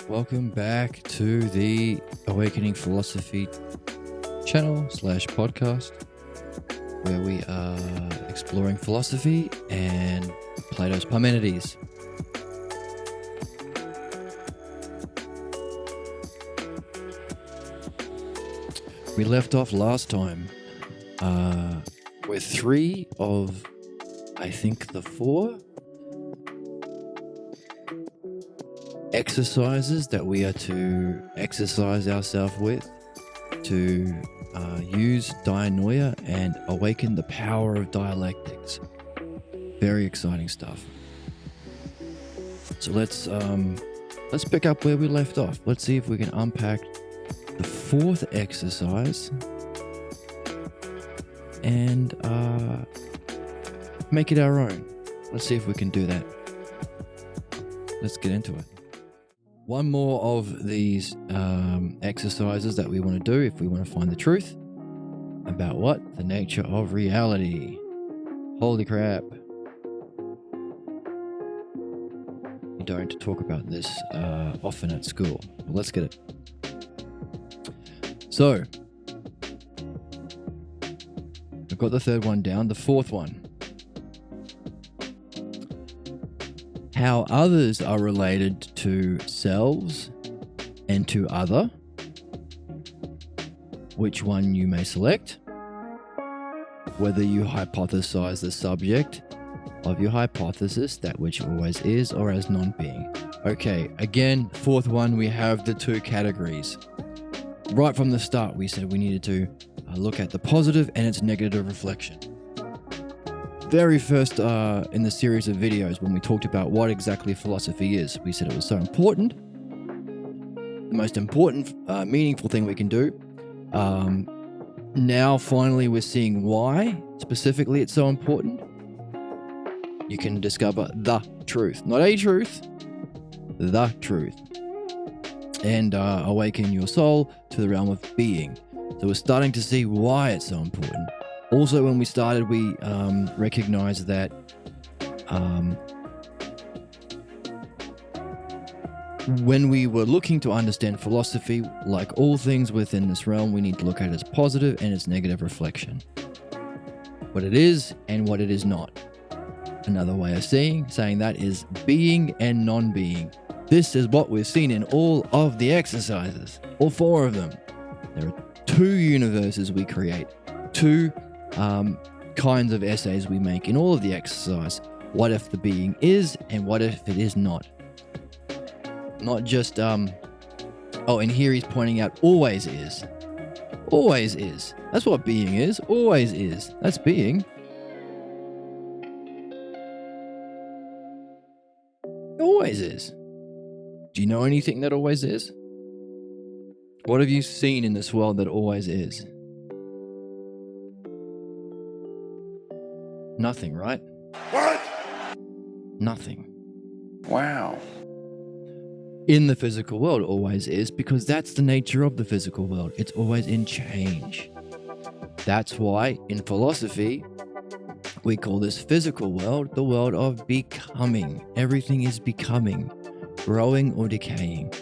Welcome back to the Awakening Philosophy channel / podcast, where we are exploring philosophy and Plato's Parmenides. We left off last time with 3 of, I think, the 4 exercises that we are to exercise ourselves with to use dianoia and awaken the power of dialectics. Very exciting stuff. So let's pick up where we left off. Let's see if we can unpack the 4th exercise and make it our own. Let's see if we can do that. Let's get into it. One more of these exercises that we want to do if we want to find the truth about what? The nature of reality. Holy crap. You don't talk about this often at school. But let's get it. So, I've got the 3rd one down. The 4th one. How others are related to selves and to other. Which one you may select. Whether you hypothesize the subject of your hypothesis, that which always is, or as non-being. Okay, again, 4th one, we have the 2 categories. Right from the start, we said we needed to look at the positive and its negative reflection. Very first in the series of videos, when we talked about what exactly philosophy is, we said it was so important. The most important, meaningful thing we can do. Now, finally, we're seeing why specifically it's so important. You can discover the truth. Not a truth, the truth. And awaken your soul to the realm of being. So we're starting to see why it's so important. Also, when we started, we recognized that when we were looking to understand philosophy, like all things within this realm, we need to look at its positive and its negative reflection. What it is and what it is not. Another way of saying that is being and non-being. This is what we've seen in all of the exercises, all 4 of them. There are 2 universes we create, 2 kinds of essays we make in all of the exercise. What if the being is and what if it is not? Not just, and here he's pointing out always is. Always is. That's what being is. Always is. That's being. Always is. Do you know anything that always is? What have you seen in this world that always is? Nothing, right? What? Nothing. Wow. In the physical world, always is, because that's the nature of the physical world. It's always in change. That's why, in philosophy, we call this physical world the world of becoming. Everything is becoming, growing or decaying.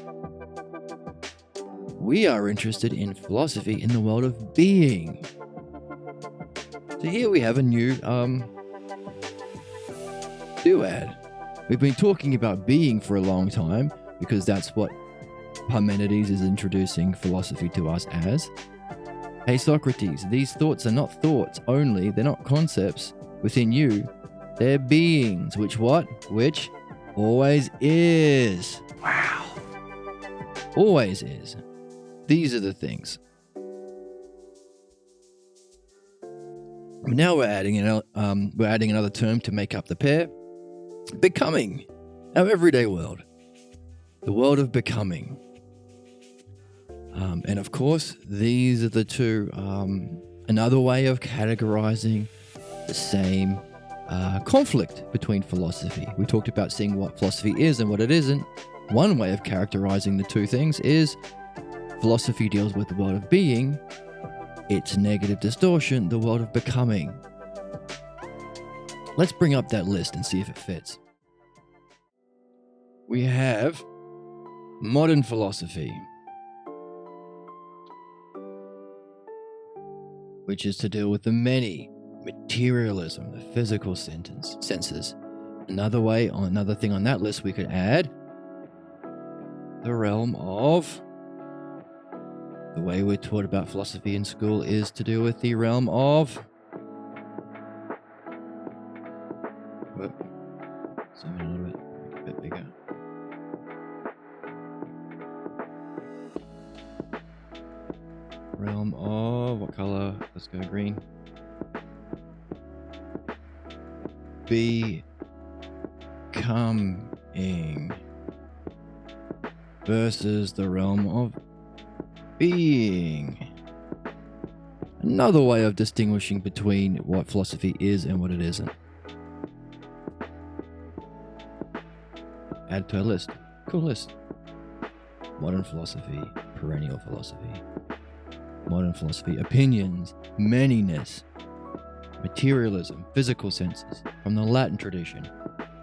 We are interested in philosophy in the world of being. So here we have a new duad. We've been talking about being for a long time because that's what Parmenides is introducing philosophy to us as. Hey Socrates, these thoughts are not thoughts only, they're not concepts within you. They're beings, which always is. Wow. Always is. These are the things. Now we're adding another term to make up the pair. Becoming. Our everyday world. The world of becoming. And of course, these are the 2. Another way of categorizing the same conflict between philosophy. We talked about seeing what philosophy is and what it isn't. One way of characterizing the 2 things is philosophy deals with the world of being. Its negative distortion, the world of becoming. Let's bring up that list and see if it fits. We have Modern philosophy, which is to deal with the many, materialism, the physical senses. Another thing on that list we could add the realm of the way we're taught about philosophy in school is to do with the realm of zoom in a little bit, make it a bit bigger. Realm of what color? Let's go green. Becoming versus the realm of being. Another way of distinguishing between what philosophy is and what it isn't. Add to a list. Cool list. Modern philosophy, perennial philosophy. Modern philosophy, opinions, manyness, materialism, physical senses, from the Latin tradition,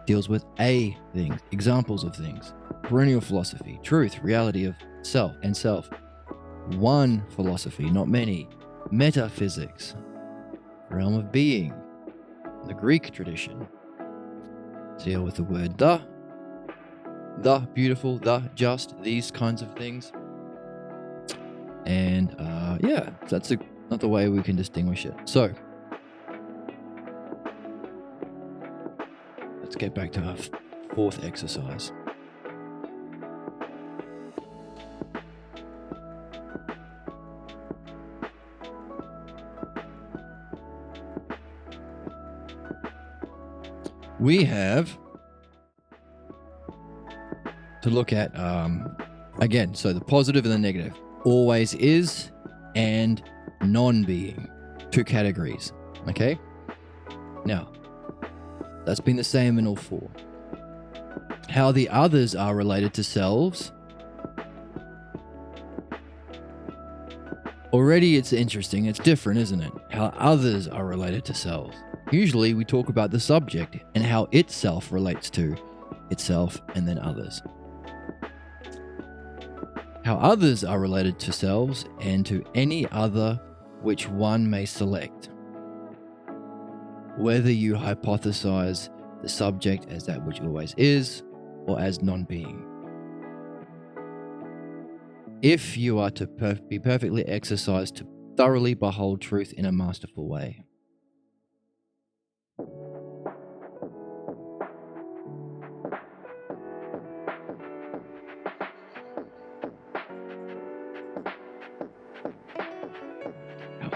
deals with a things, examples of things. Perennial philosophy, truth, reality of self and self. One philosophy, not many. Metaphysics, realm of being, the Greek tradition, deal with the word the beautiful, the just, these kinds of things. And that's another way we can distinguish it. So let's get back to our fourth exercise. We have to look at, again, so the positive and the negative. Always is and non-being. Two categories, okay? Now, that's been the same in all four. How the others are related to selves. Already it's interesting, it's different, isn't it? How others are related to selves. Usually we talk about the subject and how itself relates to itself and then others. How others are related to selves and to any other which one may select. Whether you hypothesize the subject as that which always is or as non-being. If you are to be perfectly exercised to thoroughly behold truth in a masterful way.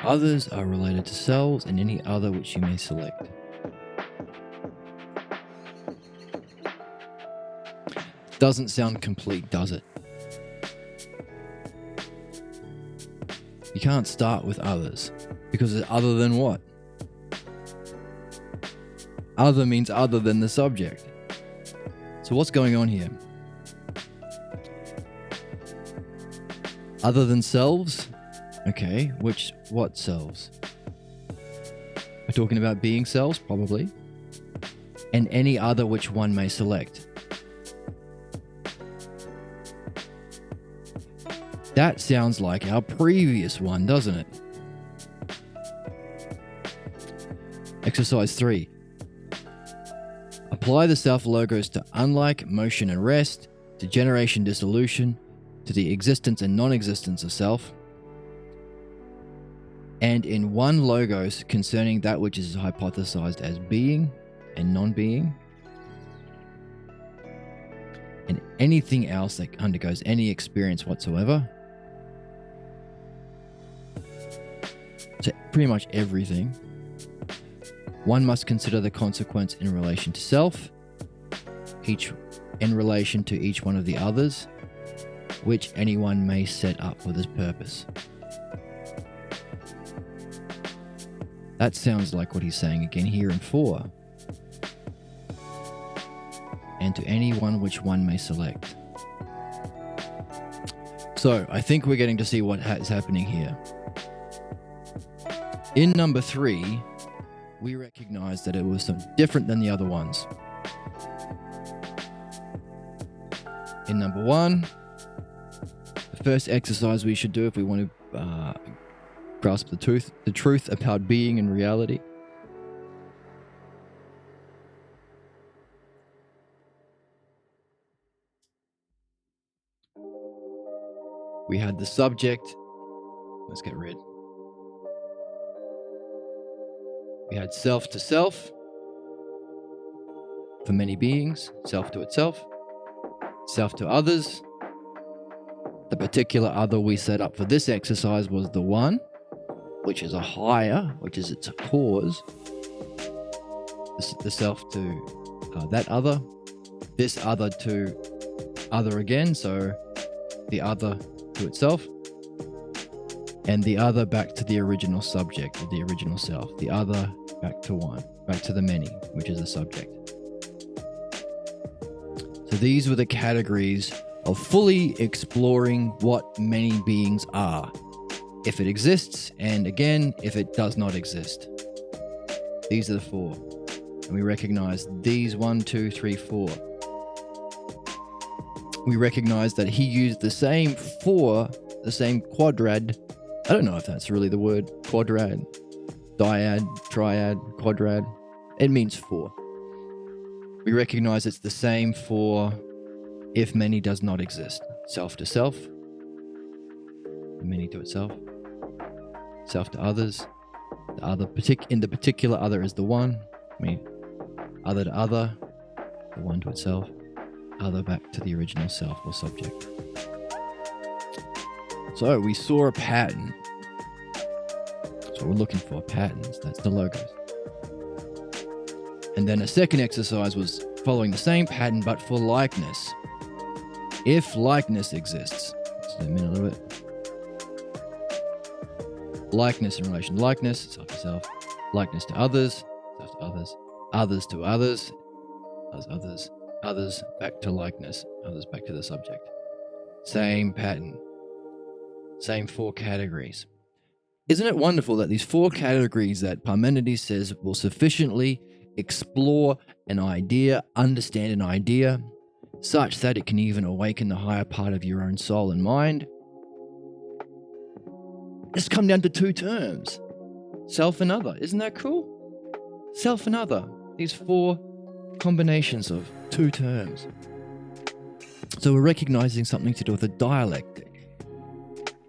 Others are related to selves and any other which you may select. Doesn't sound complete, does it? You can't start with others, because it's other than what? Other means other than the subject. So what's going on here? Other than selves? Okay, what selves? We're talking about being selves, probably. And any other which one may select. That sounds like our previous one, doesn't it? Exercise 3. Apply the self-logos to unlike, motion and rest, to generation, dissolution, to the existence and non-existence of self, and in one logos concerning that which is hypothesized as being and non-being, and anything else that undergoes any experience whatsoever. So pretty much everything. One must consider the consequence in relation to self, each in relation to each one of the others, which anyone may set up for this purpose. That sounds like what he's saying again here in 4. And to any one which one may select. So I think we're getting to see what is happening here. In number 3, we recognize that it was different than the other ones. In number 1, first exercise we should do if we want to grasp the truth about being and reality. We had the subject. Let's get rid. We had self to self for many beings, self to itself, self to others. The particular other we set up for this exercise was the one, which is a higher, which is its cause. The self to that other, this other to other again, so the other to itself, and the other back to the original subject, or the original self. The other back to one, back to the many, which is the subject. So these were the categories of fully exploring what many beings are, if it exists, and again, if it does not exist. These are the four. And we recognize these 1, 2, 3, 4. We recognize that he used the same four, the same quadrad. I don't know if that's really the word, quadrad, dyad, triad, quadrad. It means four. We recognize it's the same for if many does not exist. Self to self, many to itself, self to others. The other in the particular other is the one. Other to other, the one to itself, other back to the original self or subject. So we saw a pattern. That's what we're looking for, patterns. That's the logos. And then a second exercise was following the same pattern but for likeness. If likeness exists, zoom in a little bit. Likeness in relation to likeness, self to self. Likeness to others, self to others. Others to others, others back to likeness, others back to the subject. Same pattern. Same four categories. Isn't it wonderful that these four categories that Parmenides says will sufficiently explore an idea, understand an idea, such that it can even awaken the higher part of your own soul and mind? It's come down to two terms. Self and other. Isn't that cool? Self and other. These four combinations of two terms. So we're recognizing something to do with a dialectic.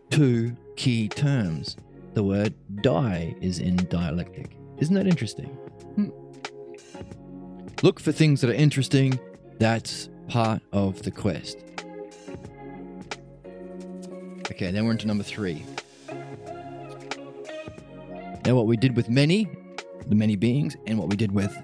Two key terms. The word die is in dialectic. Isn't that interesting? Look for things that are interesting. That's part of the quest. Okay, then we're into number 3. Now what we did with many, the many beings, and what we did with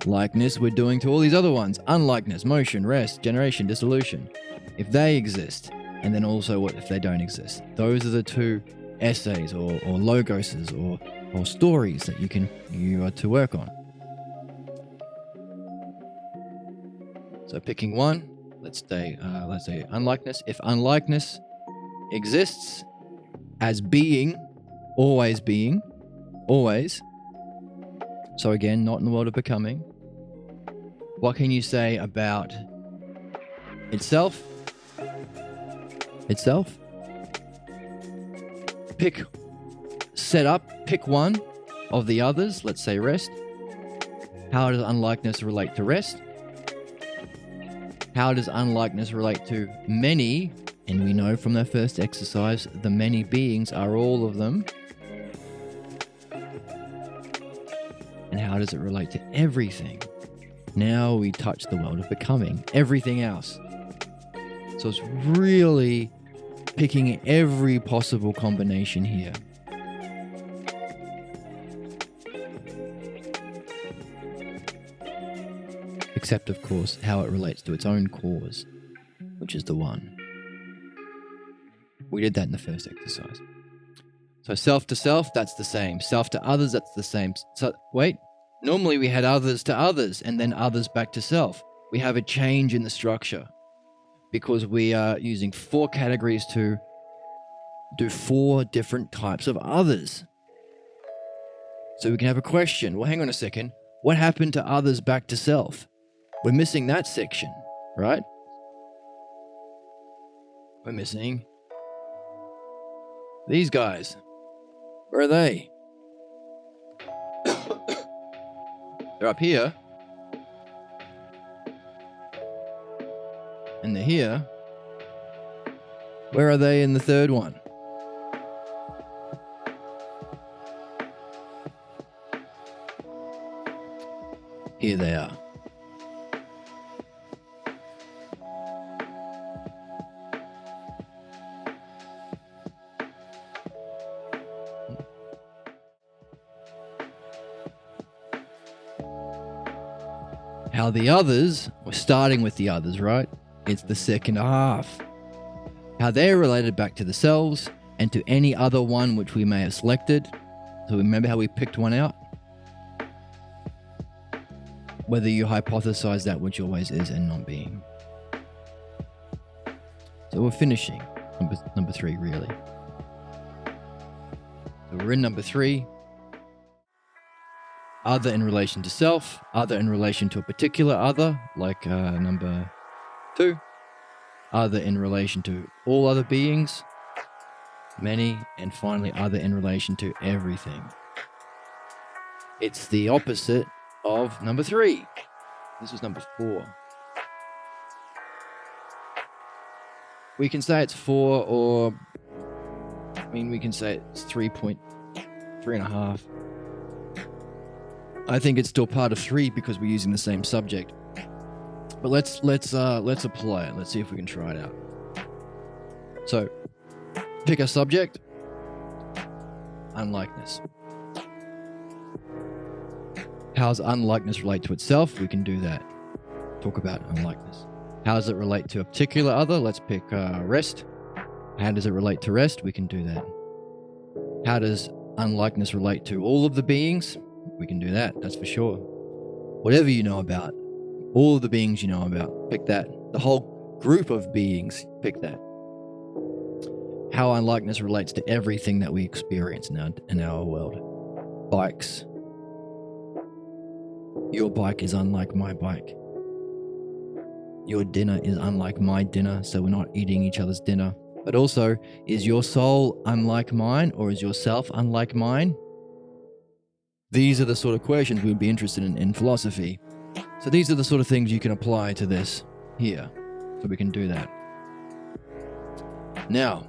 likeness, we're doing to all these other ones. Unlikeness, motion, rest, generation, dissolution. If they exist, and then also what if they don't exist. Those are the two essays or logoses or stories that you are to work on. So picking one, let's say unlikeness. If unlikeness exists as being, always. So again, not in the world of becoming. What can you say about itself? Pick one of the others, let's say rest. How does unlikeness relate to rest? How does unlikeness relate to many? And we know from the first exercise, the many beings are all of them. And how does it relate to everything? Now we touch the world of becoming, everything else. So it's really picking every possible combination here. Except, of course, how it relates to its own cause, which is the one. We did that in the first exercise. So self to self, that's the same. Self to others, that's the same. So wait, normally we had others to others and then others back to self. We have a change in the structure because we are using 4 categories to do 4 different types of others. So we can have a question. Well, hang on a second. What happened to others back to self? We're missing that section, right? we're missing these guys. Where are they? They're up here. And they're here. Where are they in the third one? Here they are. How the others, we're starting with the others, right? It's the second half. How they're related back to the selves and to any other one which we may have selected. So remember how we picked one out? Whether you hypothesize that which always is and not being. So we're finishing number 3, really. So we're in number 3. Other in relation to self, other in relation to a particular other, like number 2. Other in relation to all other beings, many, and finally other in relation to everything. It's the opposite of number 3. This was number 4. We can say it's 4, or we can say it's 3.5. I think it's still part of 3 because we're using the same subject. But let's apply it. Let's see if we can try it out. So, pick a subject. Unlikeness. How does unlikeness relate to itself? We can do that. Talk about unlikeness. How does it relate to a particular other? Let's pick rest. How does it relate to rest? We can do that. How does unlikeness relate to all of the beings? We can do that, that's for sure. Whatever you know about, all of the beings you know about, pick that. The whole group of beings, pick that. How unlikeness relates to everything that we experience in our world. Bikes. Your bike is unlike my bike. Your dinner is unlike my dinner, so we're not eating each other's dinner. But also, is your soul unlike mine, or is your self unlike mine? These are the sort of questions we'd be interested in philosophy. So these are the sort of things you can apply to this here. So we can do that. Now,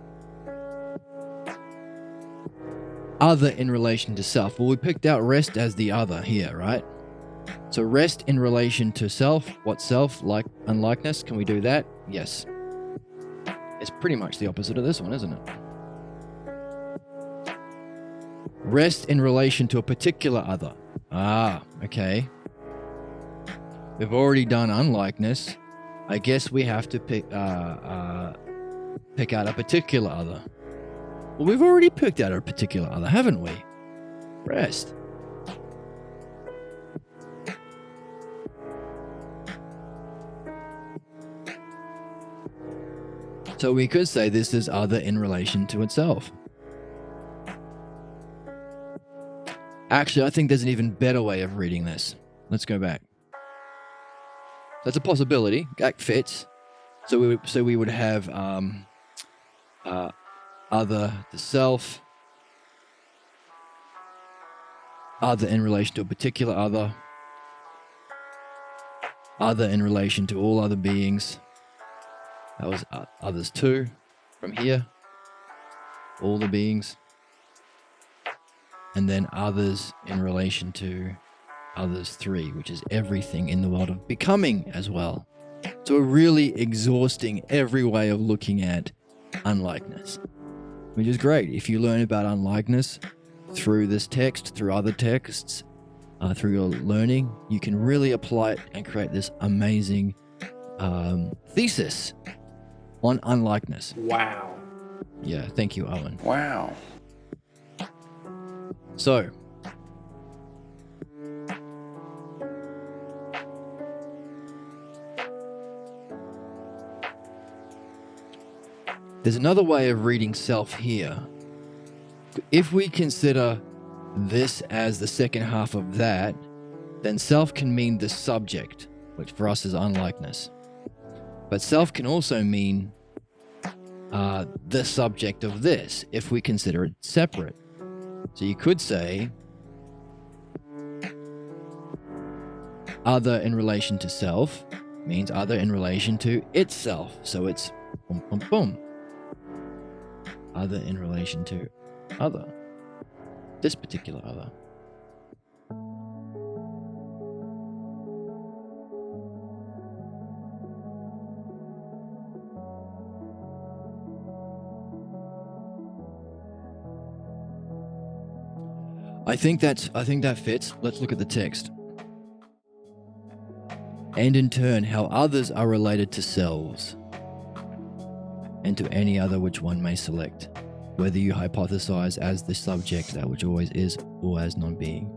other in relation to self. Well, we picked out rest as the other here, right? So rest in relation to self. What self? Like unlikeness. Can we do that? Yes. It's pretty much the opposite of this one, isn't it? Rest in relation to a particular other. Ah, okay. We've already done unlikeness. I guess we have to pick out a particular other. Well, we've already picked out a particular other, haven't we? Rest. So we could say this is other in relation to itself. Actually, I think there's an even better way of reading this. Let's go back. That's a possibility. That fits. So we would have other to self, other in relation to a particular other in relation to all other beings. That was others too, from here, all the beings. And then others in relation to others 3, which is everything in the world of becoming as well. So we're really exhausting every way of looking at unlikeness, which is great. If you learn about unlikeness through this text, through other texts, through your learning, you can really apply it and create this amazing thesis on unlikeness. Wow. Yeah, thank you, Owen. Wow. So, there's another way of reading self here. If we consider this as the second half of that, then self can mean the subject, which for us is unlikeness. But self can also mean the subject of this if we consider it separate. So you could say other in relation to self means other in relation to itself. So it's boom, boom, boom. Other in relation to other. This particular other. I think that fits. Let's look at the text. And in turn, how others are related to selves, and to any other which one may select, whether you hypothesize as the subject that which always is, or as non-being.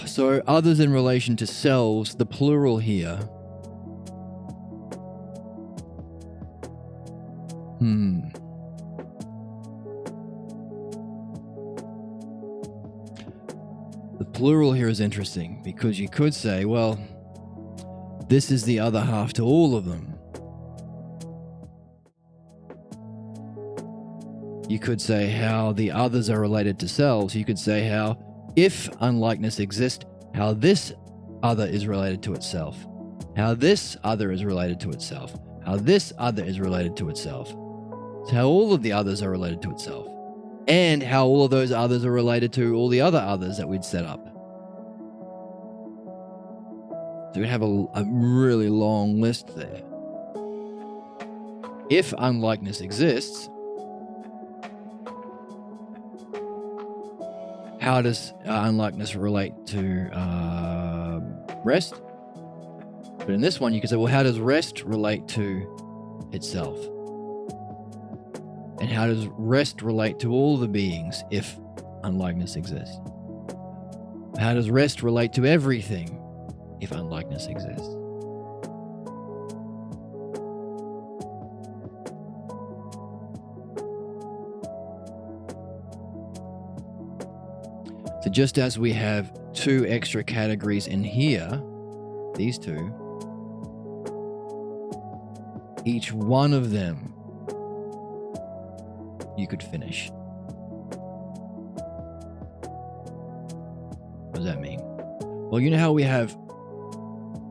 So others in relation to selves, the plural here. The plural here is interesting because you could say, well, this is the other half to all of them. You could say how the others are related to selves. You could say how, if unlikeness exists, how this other is related to itself. How this other is related to itself. How this other is related to itself. So how all of the others are related to itself. And how all of those others are related to all the other others that we'd set up. So we have a really long list there. If unlikeness exists, how does unlikeness relate to rest? But in this one, you could say, well, how does rest relate to itself? And how does rest relate to all the beings if unlikeness exists? How does rest relate to everything if unlikeness exists? So just as we have two extra categories in here, these two, each one of them you could finish. What does that mean? Well, you know how we have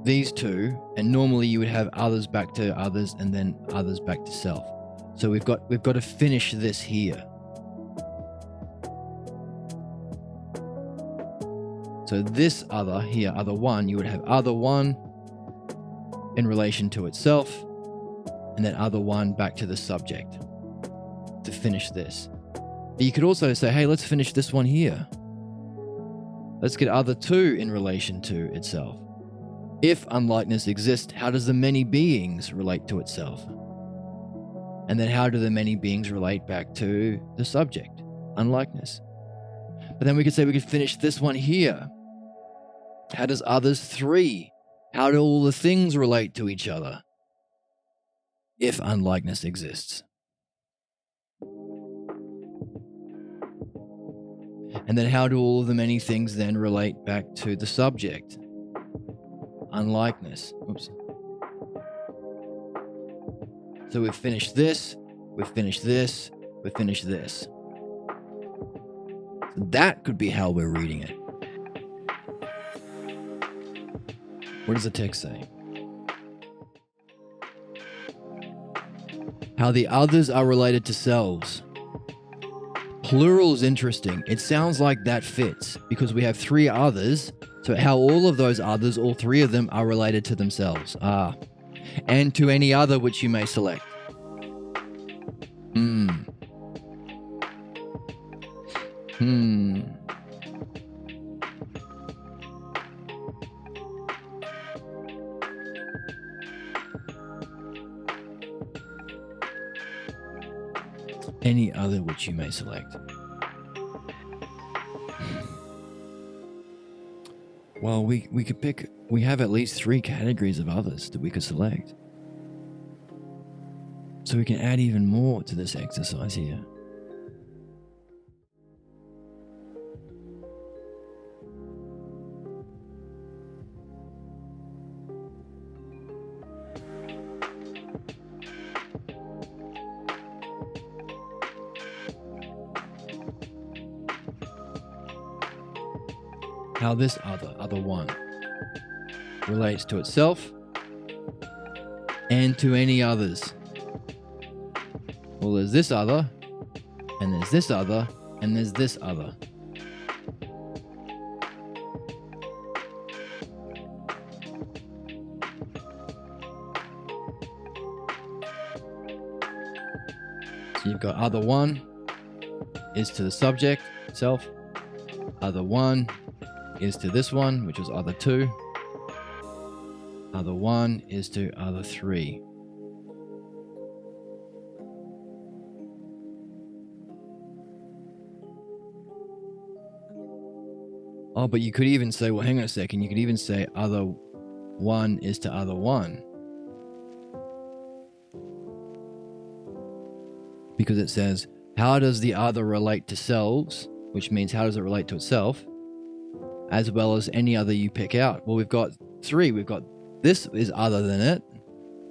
these two, and normally you would have others back to others and then others back to self. So we've got to finish this here. So this other here, other one, you would have other one in relation to itself, and then other one back to the subject to finish this. But you could also say, hey, let's finish this one here. Let's get other two in relation to itself. If unlikeness exists, how does the many beings relate to itself? And then how do the many beings relate back to the subject, unlikeness? But then we could say we could finish this one here. How does others three? How do all the things relate to each other if unlikeness exists? And then how do all of the many things then relate back to the subject? Unlikeness. Oops. So we've finished this, we've finished this, we've finished this. So that could be how we're reading it. What does the text say? How the others are related to selves. Plural is interesting. It sounds like that fits because we have three others. So how all of those others, all three of them, are related to themselves. And to any other which you may select. Any other which you may select. Well, we could pick, we have at least three categories of others that we could select. So we can add even more to this exercise here. how this other one, relates to itself and to any others. Well, there's this other, and there's this other, and there's this other. So you've got other one is to the subject itself. Other one is to this one, which was other two. Other one is to other three. Oh, but you could even say, well, hang on a second. You could even say other one is to other one. Because it says, how does the other relate to selves? Which means how does it relate to itself? As well as any other you pick out. Well, we've got three. We've got this is other than it,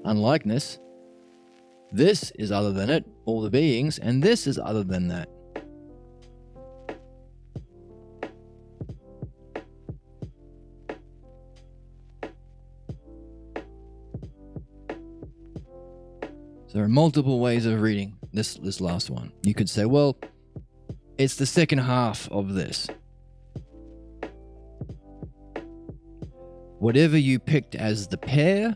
unlikeness. This is other than it, all the beings. And this is other than that. There are multiple ways of reading this last one. You could say, well, it's the second half of this. Whatever you picked as the pair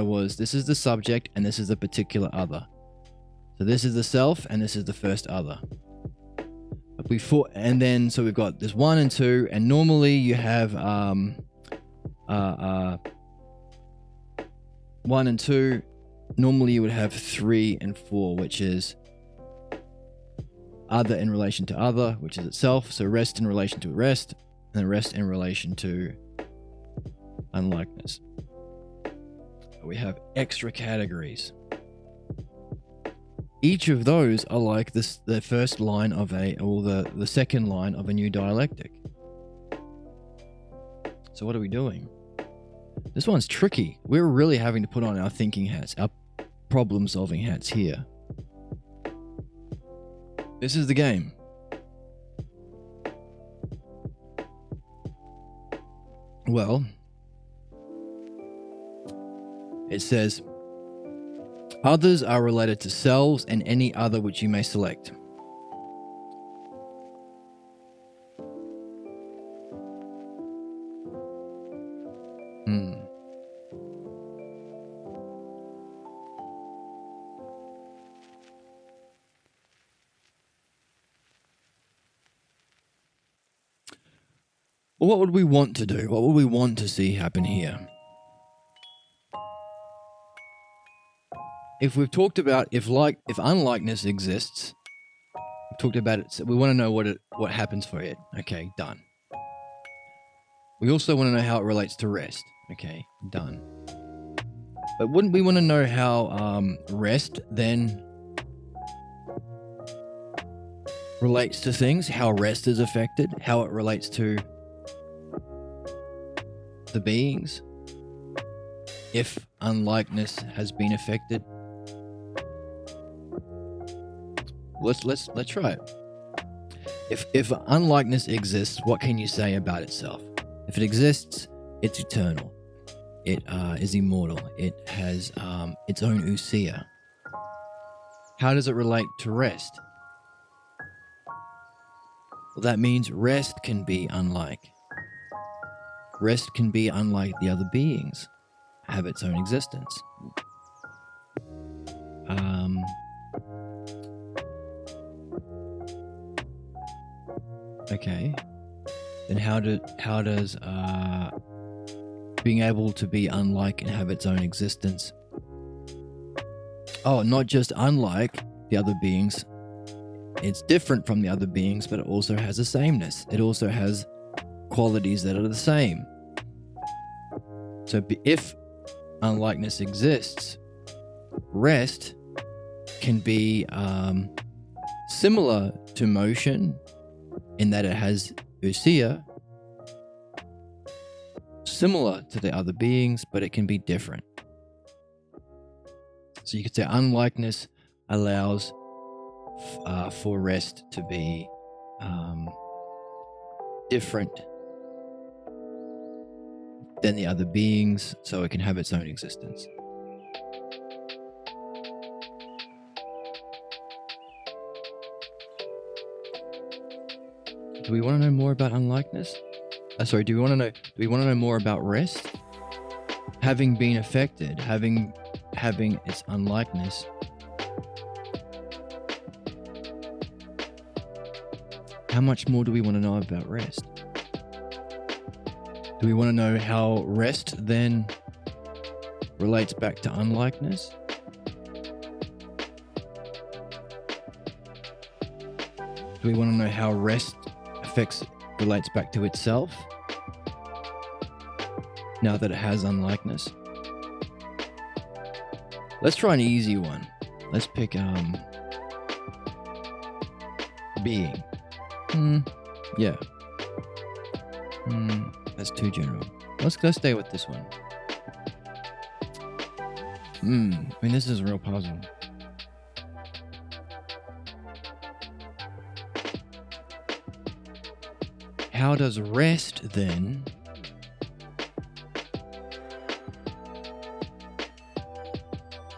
was, this is the subject and this is the particular other. So this is the self and this is the first other. So we've got this 1 and 2, and normally you have 1 and 2. Normally you would have 3 and 4, which is other in relation to other, which is itself. So rest in relation to rest, and rest in relation to unlikeness. We have extra categories. Each of those are like this, the first line of the second line of a new dialectic. So what are we doing? This one's tricky. We're really having to put on our thinking hats, our problem-solving hats here. This is the game. Well, it says, others are related to selves and any other which you may select. Well, what would we want to do? What would we want to see happen here? If we've talked about if unlikeness exists, we've talked about it. So we want to know what happens for it. Okay, done. We also want to know how it relates to rest. Okay, done. But wouldn't we want to know how rest then relates to things? How rest is affected? How it relates to the beings? If unlikeness has been affected? Let's try it. If unlikeness exists, what can you say about itself? If it exists, it's eternal. It is immortal. It has its own ousia. How does it relate to rest? Well, that means rest can be unlike. Rest can be unlike the other beings, have its own existence. Okay. Then how does being able to be unlike and have its own existence? Oh, not just unlike the other beings. It's different from the other beings, but it also has a sameness. It also has qualities that are the same. So if unlikeness exists, rest can be similar to motion in that it has ousia, similar to the other beings, but it can be different. So you could say unlikeness allows for rest to be different than the other beings so it can have its own existence. Do we want to know more about unlikeness? Do we want to know more about rest? Having been affected, having its unlikeness. How much more do we want to know about rest? Do we want to know how rest then relates back to unlikeness? Do we want to know how rest relates back to itself now that it has unlikeness? Let's try an easy one. Let's pick being. Yeah. That's too general. Let's stay with this one. I mean, this is a real puzzle. How does rest then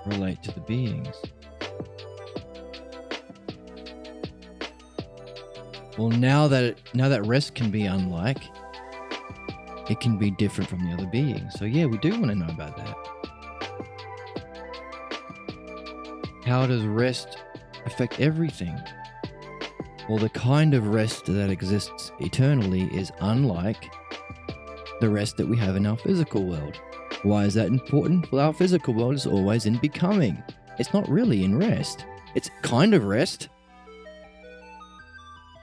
relate to the beings? Well, now that rest can be unlike, it can be different from the other beings. So yeah, we do want to know about that. How does rest affect everything? Well, the kind of rest that exists eternally is unlike the rest that we have in our physical world. Why is that important? Well, our physical world is always in becoming. It's not really in rest. It's kind of rest.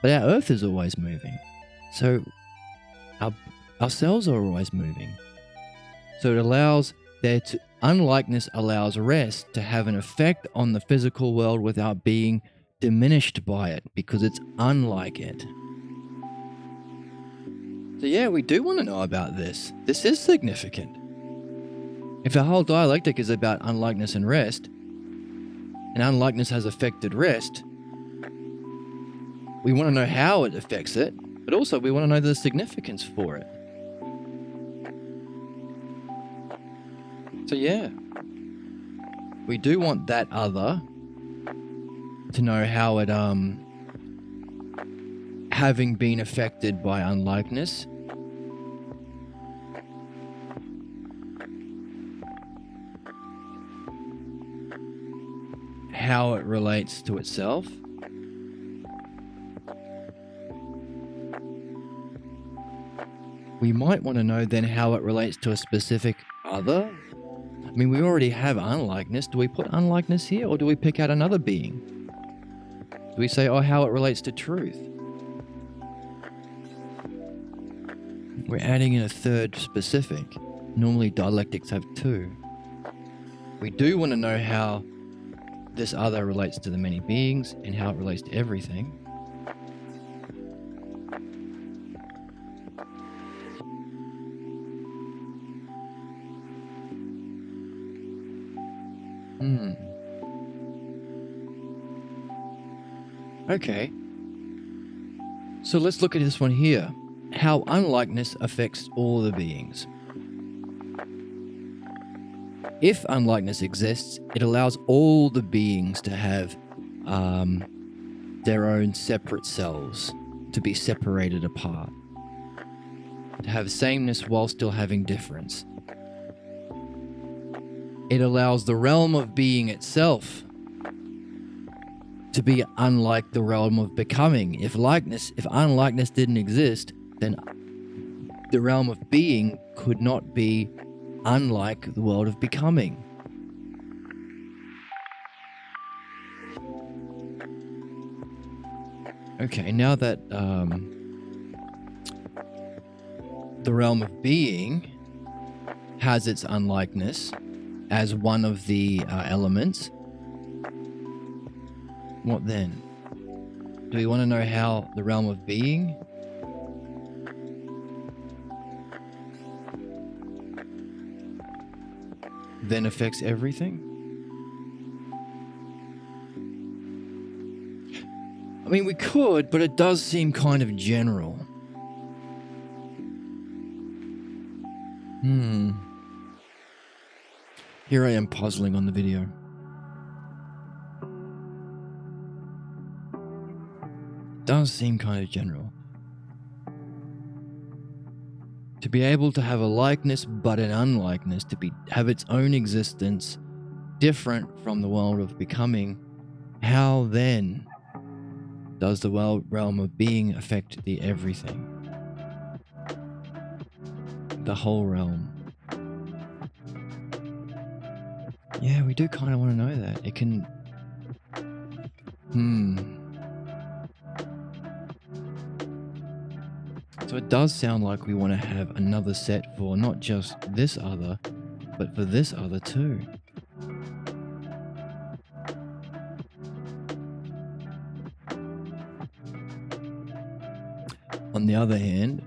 But our earth is always moving. So our cells are always moving. So it allows unlikeness allows rest to have an effect on the physical world without being diminished by it, because it's unlike it. So yeah, we do want to know about this. This is significant. If our whole dialectic is about unlikeness and rest, and unlikeness has affected rest, we want to know how it affects it, but also we want to know the significance for it. So yeah, we do want that other to know how it, having been affected by unlikeness, how it relates to itself, we might want to know then how it relates to a specific other. I mean, we already have unlikeness. Do we put unlikeness here, or do we pick out another being? Do we say, how it relates to truth? We're adding in a third specific. Normally dialectics have two. We do want to know how this other relates to the many beings and how it relates to everything. Okay. So let's look at this one here. How unlikeness affects all the beings. If unlikeness exists, it allows all the beings to have their own separate selves, to be separated apart, to have sameness while still having difference. It allows the realm of being itself to be unlike the realm of becoming. If unlikeness didn't exist, then the realm of being could not be unlike the world of becoming. Okay, now that the realm of being has its unlikeness as one of the elements, what then? Do we want to know how the realm of being then affects everything? I mean, we could, but it does seem kind of general. Here I am puzzling on the video. Does seem kind of general. To be able to have a likeness but an unlikeness, to have its own existence different from the world of becoming, how then does the realm of being affect the everything? The whole realm. Yeah, we do kind of want to know that. It can... So it does sound like we want to have another set for not just this other, but for this other too. On the other hand,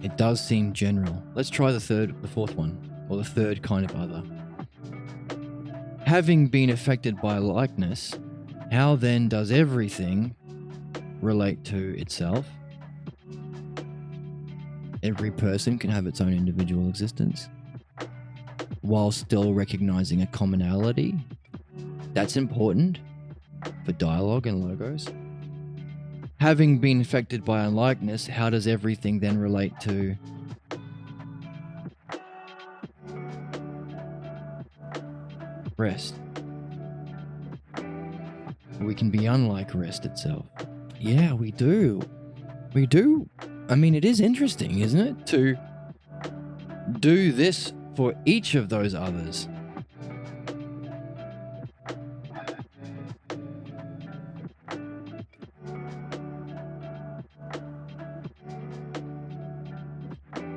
it does seem general. Let's try the fourth one, or the third kind of other. Having been affected by likeness, how then does everything relate to itself? Every person can have its own individual existence, while still recognizing a commonality. That's important for dialogue and logos. Having been affected by unlikeness, how does everything then relate to rest? We can be unlike rest itself. Yeah, we do. We do. I mean, it is interesting, isn't it? To do this for each of those others.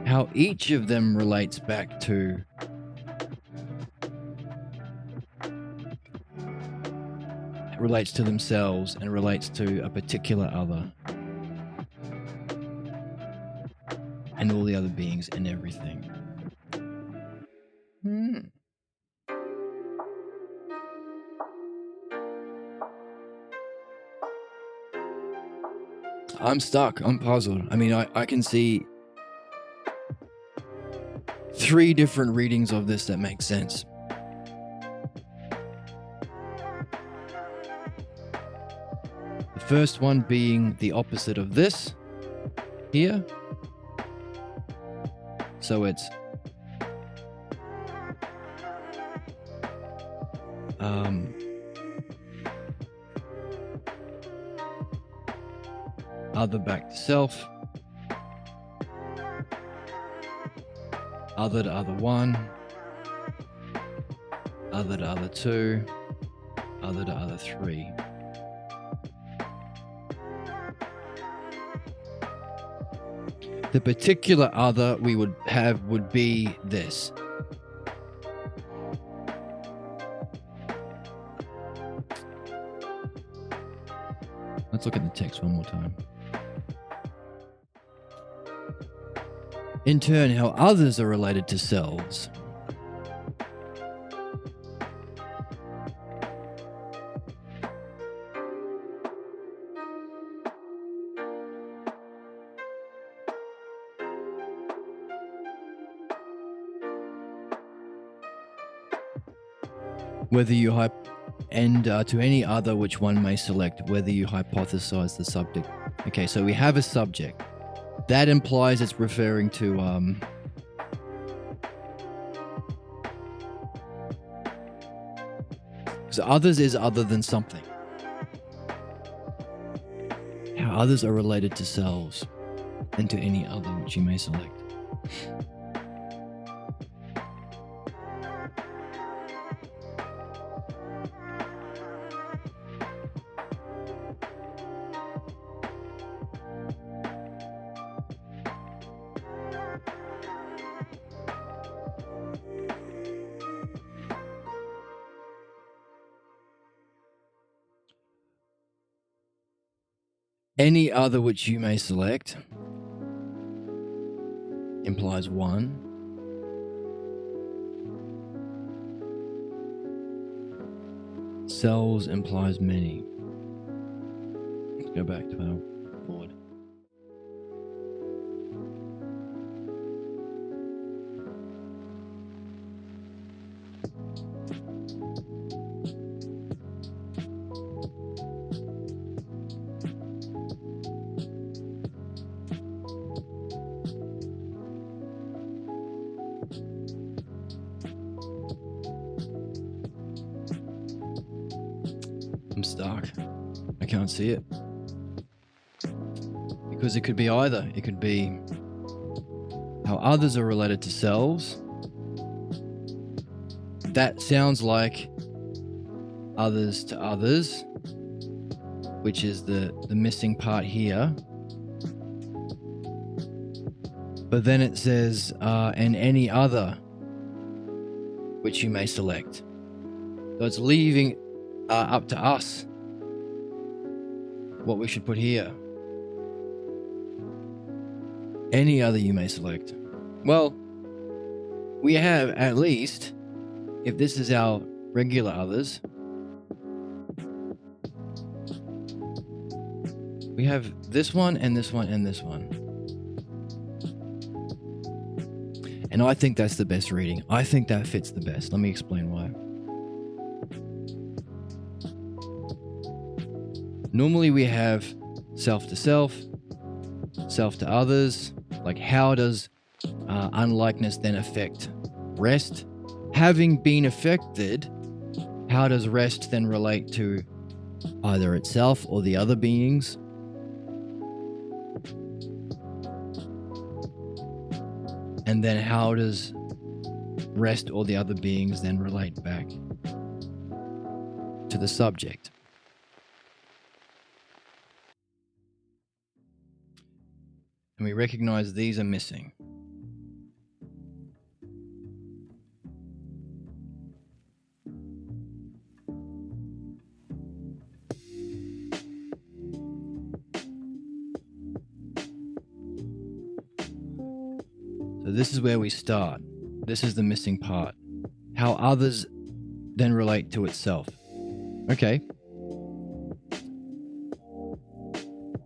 How each of them relates back to themselves and relates to a particular other and all the other beings and everything. I'm stuck. I'm puzzled. I mean, I can see 3 different readings of this that make sense. The first one being the opposite of this here. So it's other back to self, other to other one, other to other two, other to other three. The particular other we would have would be this. Let's look at the text one more time. In turn, how others are related to selves. Whether you to any other which one may select, whether you hypothesize the subject. Okay, so we have a subject. That implies it's referring to so others is other than something. How others are related to selves and to any other which you may select. Any other which you may select implies one. Selves implies many. Let's go back to our board. I'm stuck. I can't see it. Because it could be either. It could be how others are related to selves. That sounds like others to others, which is the missing part here. But then it says, and any other, which you may select. So it's leaving up to us what we should put here. Any other you may select. Well, we have at least, if this is our regular others, we have this one and this one and this one. And I think that's the best reading. I think that fits the best. Let me explain why. Normally we have self to self, self to others. Like, how does unlikeness then affect rest? Having been affected, how does rest then relate to either itself or the other beings? And then how does rest or the other beings then relate back to the subject? And we recognize these are missing. So this is where we start. This is the missing part. How others then relate to itself. Okay.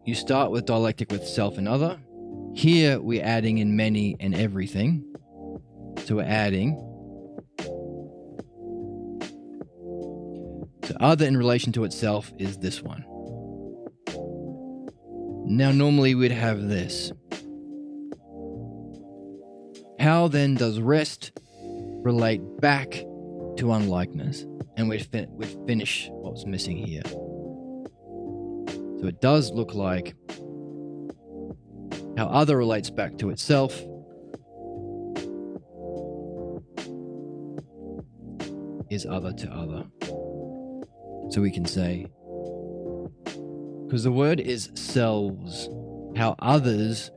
You start with dialectic with self and other. Here we're adding in many and everything. So we're adding. So other in relation to itself is this one. Now normally we'd have this. How then does rest relate back to unlikeness? And we'd finish what's missing here. So it does look like how other relates back to itself is other to other. So we can say, because the word is selves, how others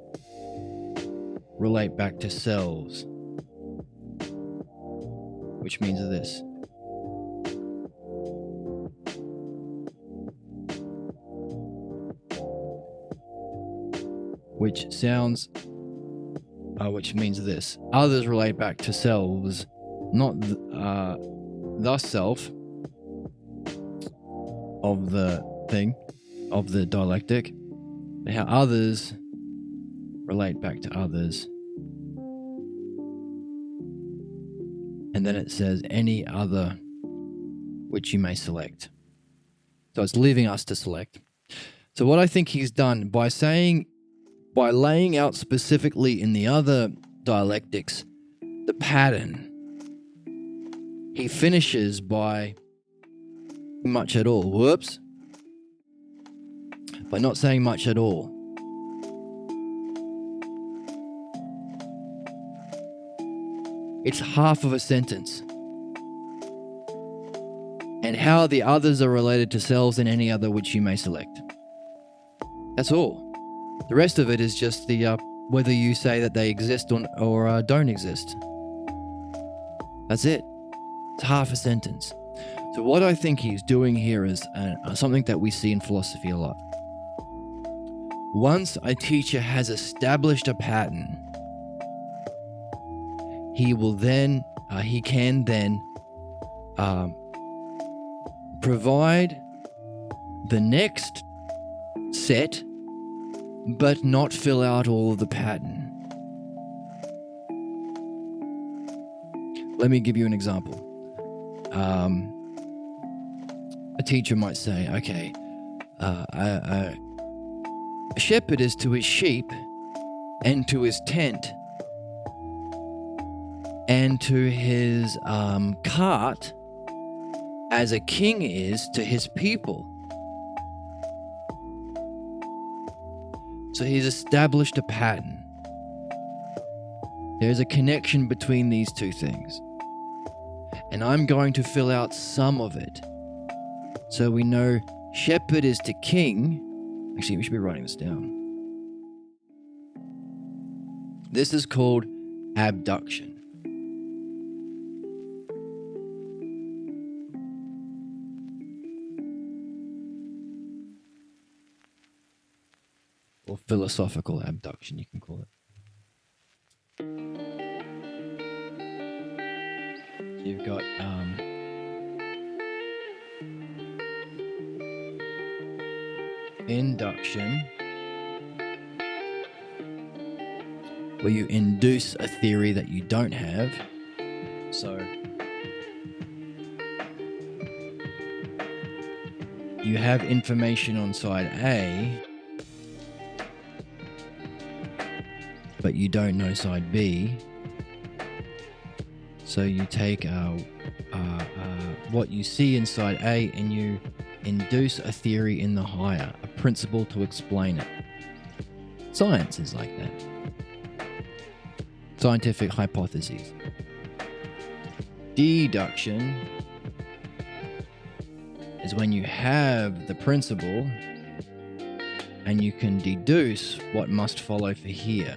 relate back to selves, which means this. Which means this. Others relate back to selves, not the self of the thing, of the dialectic, but how others relate back to others. And then it says any other which you may select. So it's leaving us to select. So what I think he's done by laying out specifically in the other dialectics the pattern, he finishes by much at all. Whoops. By not saying much at all. It's half of a sentence. And how the others are related to selves and any other which you may select. That's all. The rest of it is just the whether you say that they exist or don't exist. That's it. It's half a sentence. So what I think he's doing here is something that we see in philosophy a lot. Once a teacher has established a pattern, he can then provide the next set, but not fill out all of the pattern. Let me give you an example. A teacher might say, okay, a shepherd is to his sheep and to his tent and to his cart as a king is to his people. So he's established a pattern. There's a connection between these two things. And I'm going to fill out some of it. So we know shepherd is to king. Actually, we should be writing this down. This is called abduction. Or philosophical abduction, you can call it. You've got induction, where you induce a theory that you don't have. So you have information on side A, but you don't know side B. So you take what you see inside A and you induce a theory in the higher, a principle to explain it. Science is like that. Scientific hypotheses. Deduction is when you have the principle and you can deduce what must follow for here.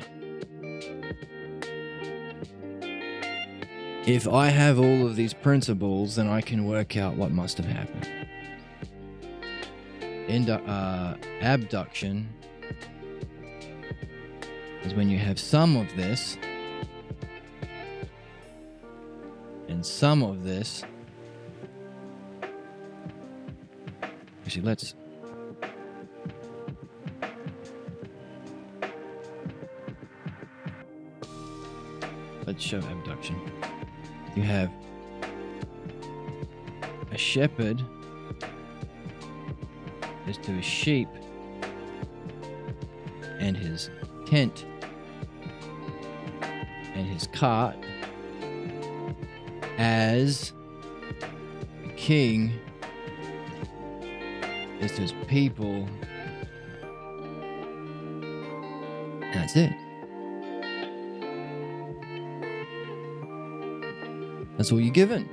If I have all of these principles, then I can work out what must have happened. Abduction is when you have some of this and some of this. Actually, let's show abduction. You have a shepherd is to his sheep and his tent and his cart, as a king is to his people, and that's it. That's all you're given.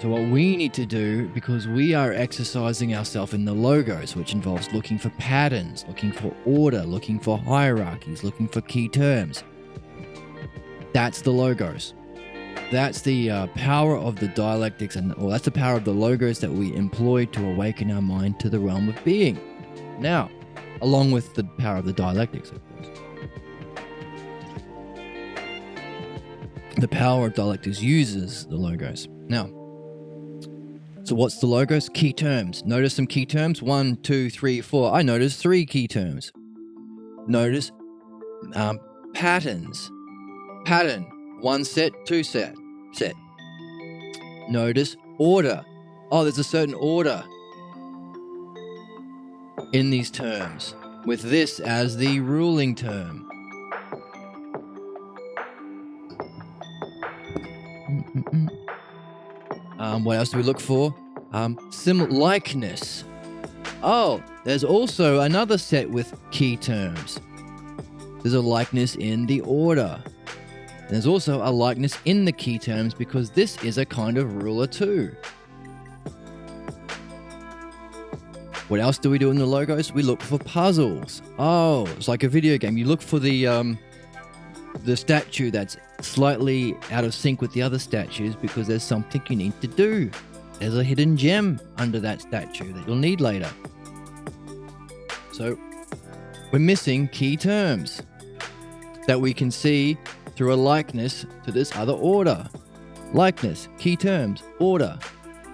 So what we need to do, because we are exercising ourselves in the logos, which involves looking for patterns, looking for order, looking for hierarchies, looking for key terms. That's the logos. That's the power of the dialectics, or that's the power of the logos that we employ to awaken our mind to the realm of being. Now, along with the power of the dialectics, of course. The power of dialectics uses the logos. Now, so what's the logos? Key terms. Notice some key terms. 1, 2, 3, 4. I noticed 3 key terms. Notice patterns. Pattern. 1 set, 2 set. Notice order. Oh, there's a certain order in these terms, with this as the ruling term. What else do we look for? Likeness. Oh, there's also another set with key terms. There's a likeness in the order. There's also a likeness in the key terms, because this is a kind of ruler too. What else do we do in the logos? We look for puzzles. Oh, it's like a video game. You look for the statue that's slightly out of sync with the other statues, because there's something you need to do. There's a hidden gem under that statue that you'll need later. So we're missing key terms that we can see through a likeness to this other order. Likeness, key terms, order,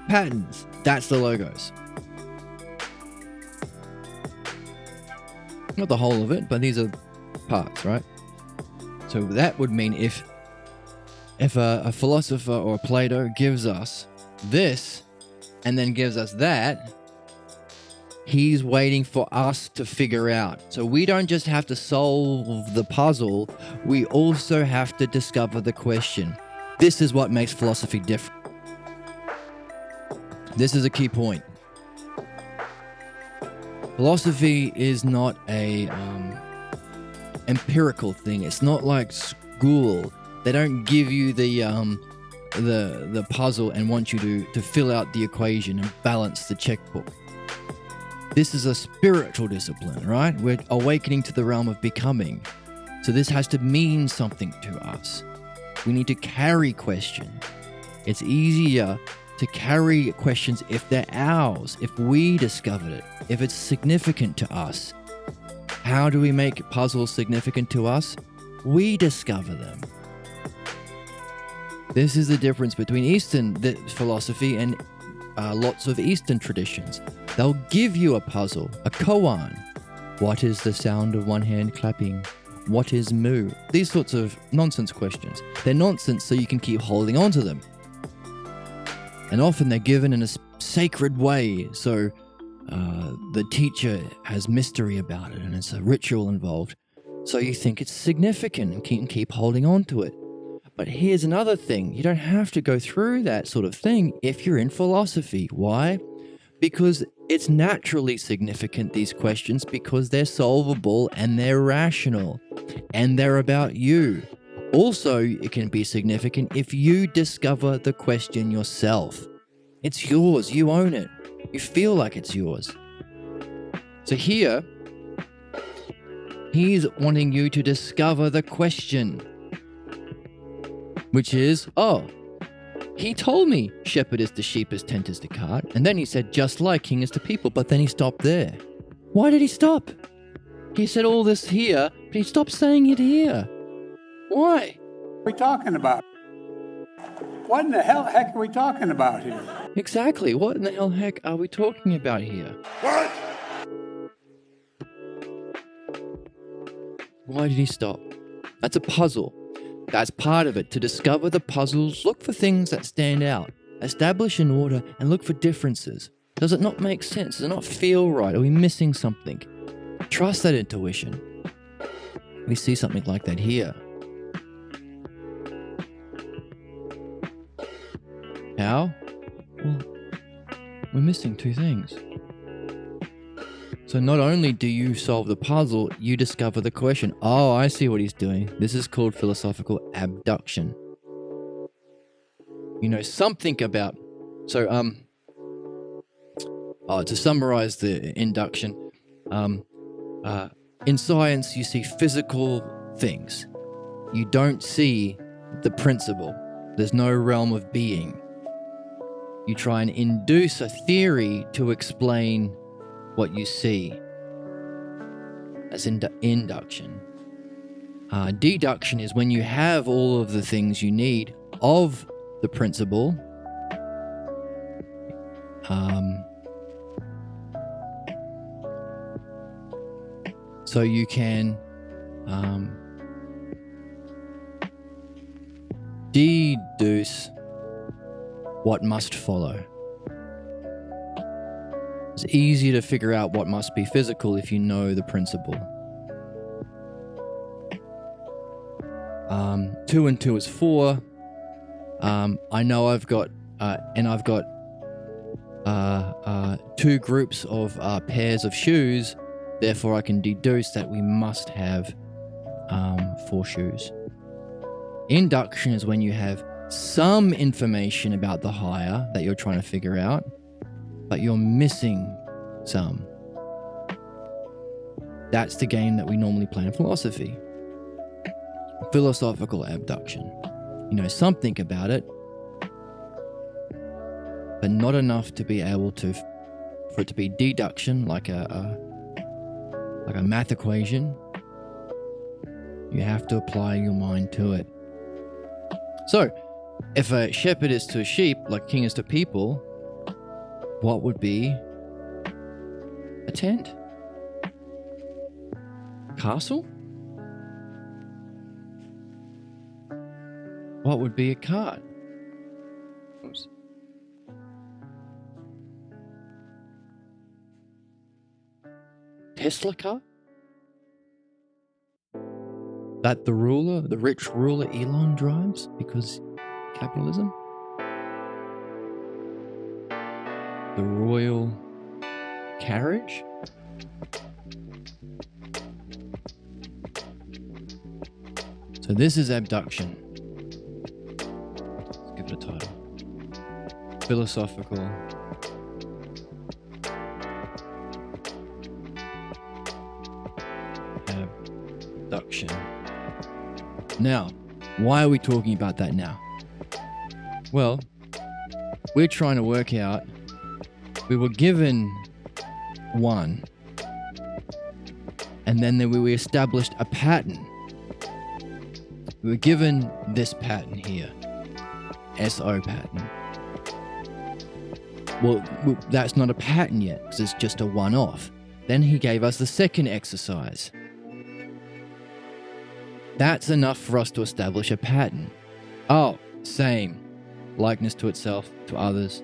patterns. That's the logos. Not the whole of it, but these are parts, right? So that would mean if a philosopher or Plato gives us this and then gives us that, he's waiting for us to figure out. So we don't just have to solve the puzzle, we also have to discover the question. This is what makes philosophy different. This is a key point. Philosophy is not a empirical thing. It's not like school. They don't give you the puzzle and want you to fill out the equation and balance the checkbook. This is a spiritual discipline, right? We're awakening to the realm of becoming. So this has to mean something to us. We need to carry questions. It's easier to carry questions if they're ours, if we discovered it, if it's significant to us. How do we make puzzles significant to us? We discover them. This is the difference between Eastern philosophy and lots of Eastern traditions. They'll give you a puzzle, a koan. What is the sound of one hand clapping? What is mu? These sorts of nonsense questions. They're nonsense so you can keep holding on to them. And often they're given in a sacred way, so the teacher has mystery about it and it's a ritual involved. So you think it's significant and can keep holding on to it. But here's another thing. You don't have to go through that sort of thing if you're in philosophy. Why? Because it's naturally significant, these questions, because they're solvable and they're rational and they're about you. Also, it can be significant if you discover the question yourself. It's yours. You own it. You feel like it's yours. So here, he's wanting you to discover the question, which is, he told me shepherd is to sheep as tent is to cart, and then he said just like king is to people, but then he stopped there. Why did he stop? He said all this here, but he stopped saying it here. Why? What are we talking about? What in the heck are we talking about here? Exactly. What in the heck are we talking about here? What? Why did he stop? That's a puzzle. That's part of it. To discover the puzzles, look for things that stand out. Establish an order and look for differences. Does it not make sense? Does it not feel right? Are we missing something? Trust that intuition. We see something like that here. How? Well, we're missing two things. So not only do you solve the puzzle, you discover the question. Oh, I see what he's doing. This is called philosophical abduction. You know something about... So, to summarize the induction, in science you see physical things. You don't see the principle. There's no realm of being. You try and induce a theory to explain what you see. That's induction. Deduction is when you have all of the things you need of the principle, so you can deduce what must follow. It's easier to figure out what must be physical if you know the principle. 2 and 2 is 4. I know I've got two groups of pairs of shoes. Therefore, I can deduce that we must have 4 shoes. Induction is when you have some information about the higher that you're trying to figure out, but you're missing some. That's the game that we normally play in philosophy. Philosophical abduction. You know something about it, but not enough to be able to, for it to be deduction, like a math equation. You have to apply your mind to it. So, if a shepherd is to a sheep, like king is to people, what would be a tent? Castle? What would be a cart? Oops. Tesla car? That the rich ruler Elon drives because capitalism? The royal carriage? So this is abduction. Let's give it a title. Philosophical abduction. Now, why are we talking about that now? Well, we're trying to work out, we were given one, and then we established a pattern. We were given this pattern here, SO pattern. Well, that's not a pattern yet, because it's just a one-off. Then he gave us the second exercise. That's enough for us to establish a pattern. Oh, same. Likeness to itself, to others.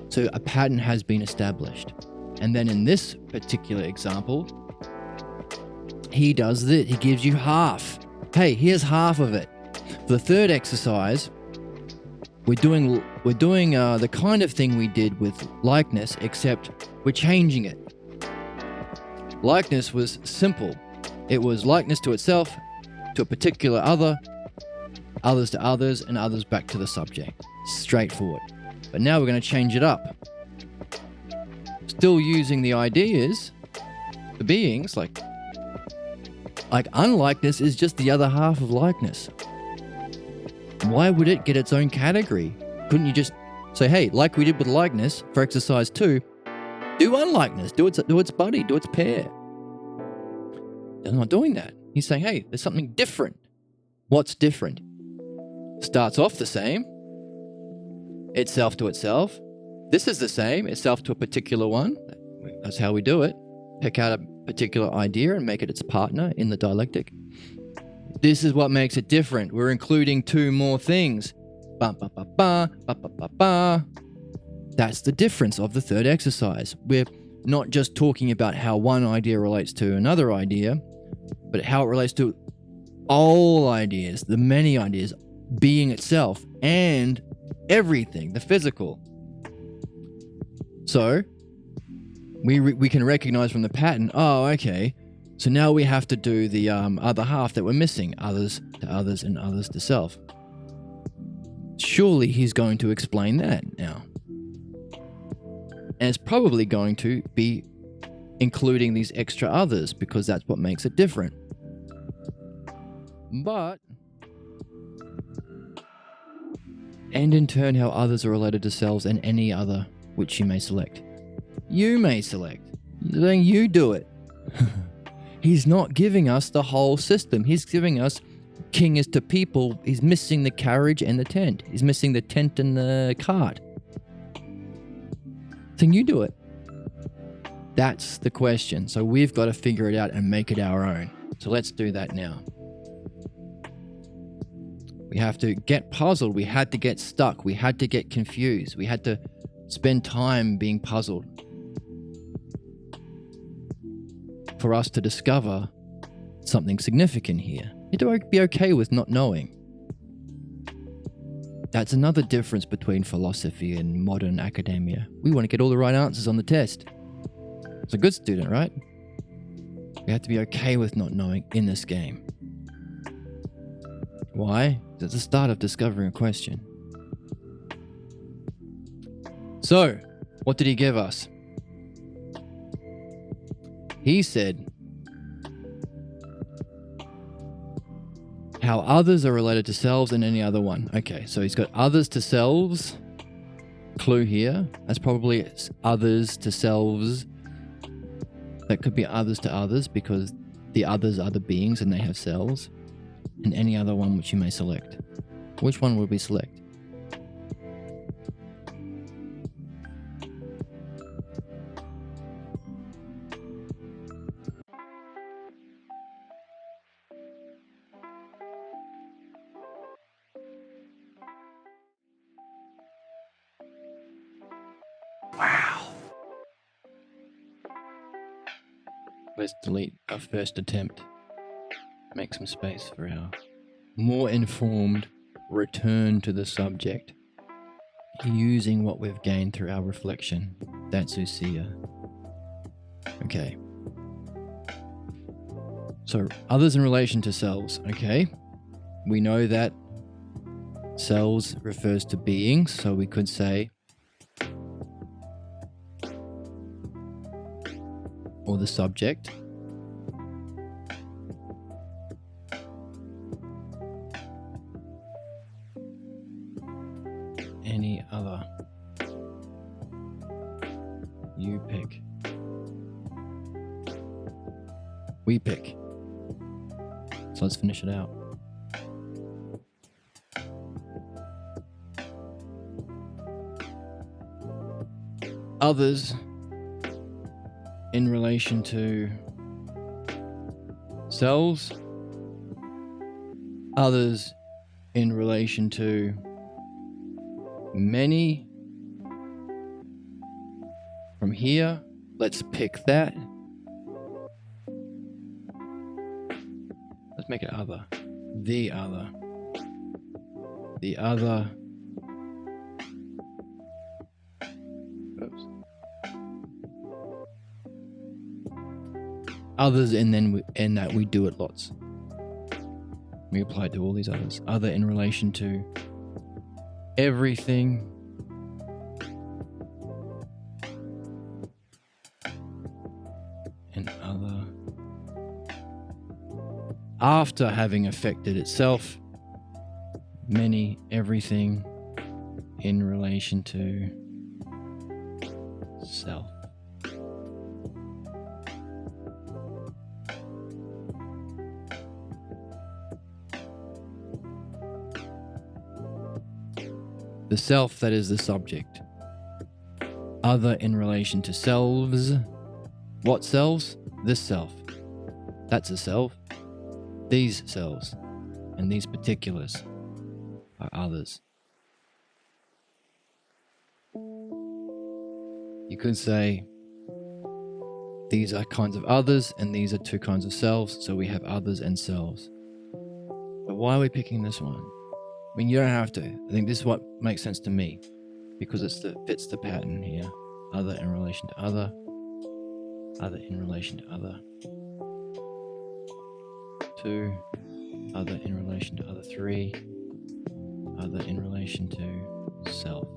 So a pattern has been established. And then in this particular example, he does this. He gives you half. Hey, here's half of it. For the third exercise, we're doing the kind of thing we did with likeness, except we're changing it. Likeness was simple. It was likeness to itself, to a particular other, others to others, and others back to the subject. Straightforward. But now we're going to change it up. Still using the ideas, the beings, like unlikeness is just the other half of likeness. Why would it get its own category? Couldn't you just say, hey, like we did with likeness for exercise 2, do unlikeness, do its buddy, do its pair. They're not doing that. He's saying, hey, there's something different. What's different? Starts off the same. Itself to itself. This is the same. Itself to a particular one. That's how we do it. Pick out a particular idea and make it its partner in the dialectic. This is what makes it different. We're including 2 more things. Ba ba ba ba ba ba ba ba. That's the difference of the third exercise. We're not just talking about how one idea relates to another idea, but how it relates to all ideas, the many ideas, being itself, and everything, the physical. So, we can recognize from the pattern, oh, okay, so now we have to do the other half that we're missing, others to others and others to self. Surely he's going to explain that now. And it's probably going to be including these extra others, because that's what makes it different. But, and in turn how others are related to selves and any other which you may select. You may select. Then you do it. He's not giving us the whole system. He's giving us king is to people. He's missing the carriage and the tent. He's missing the tent and the cart. Then you do it. That's the question. So we've got to figure it out and make it our own. So let's do that now. We have to get puzzled. We had to get stuck. We had to get confused. We had to spend time being puzzled for us to discover something significant here. You have to be okay with not knowing. That's another difference between philosophy and modern academia. We want to get all the right answers on the test. It's a good student, right? We have to be okay with not knowing in this game. Why? It's the start of discovering a question. So, what did he give us? He said how others are related to selves and any other one. Okay, so he's got others to selves. Clue here. That's probably others to selves. That could be others to others because the others are the beings and they have selves. And any other one which you may select. Which one would we select? Wow. Let's delete our first attempt. Make some space for our more informed return to the subject, using what we've gained through our reflection. That's Usia. Okay. So others in relation to selves. Okay. We know that selves refers to beings, so we could say, or the subject. Any other. You pick. We pick. So let's finish it out. Others in relation to selves. Others in relation to many. From here, let's pick that. Let's make it other. The other. The other. Oops. Others, and then and that we do it lots. We apply it to all these others. Other in relation to everything. And other. After having affected itself, many, everything in relation to self. The self that is the subject. Other in relation to selves. What selves? This self. That's a self. These selves. And these particulars are others. You could say these are kinds of others and these are two kinds of selves, so we have others and selves. But why are we picking this one? I mean, you don't have to. I think this is what makes sense to me because it fits the pattern here. Other in relation to other. Other in relation to other. 2. Other in relation to other. 3. Other in relation to self.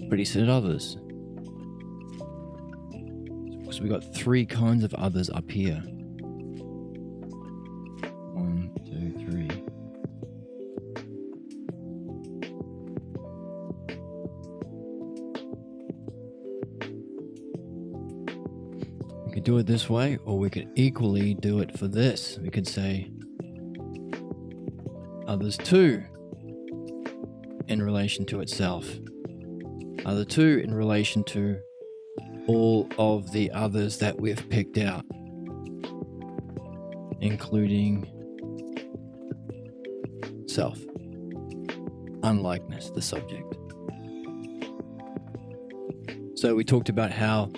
But he said others. So we got 3 kinds of others up here. 1, 2, 3. We could do it this way, or we could equally do it for this. We could say others 2 in relation to itself. Other 2 in relation to all of the others that we've picked out, including self, unlikeness, the subject. So we talked about how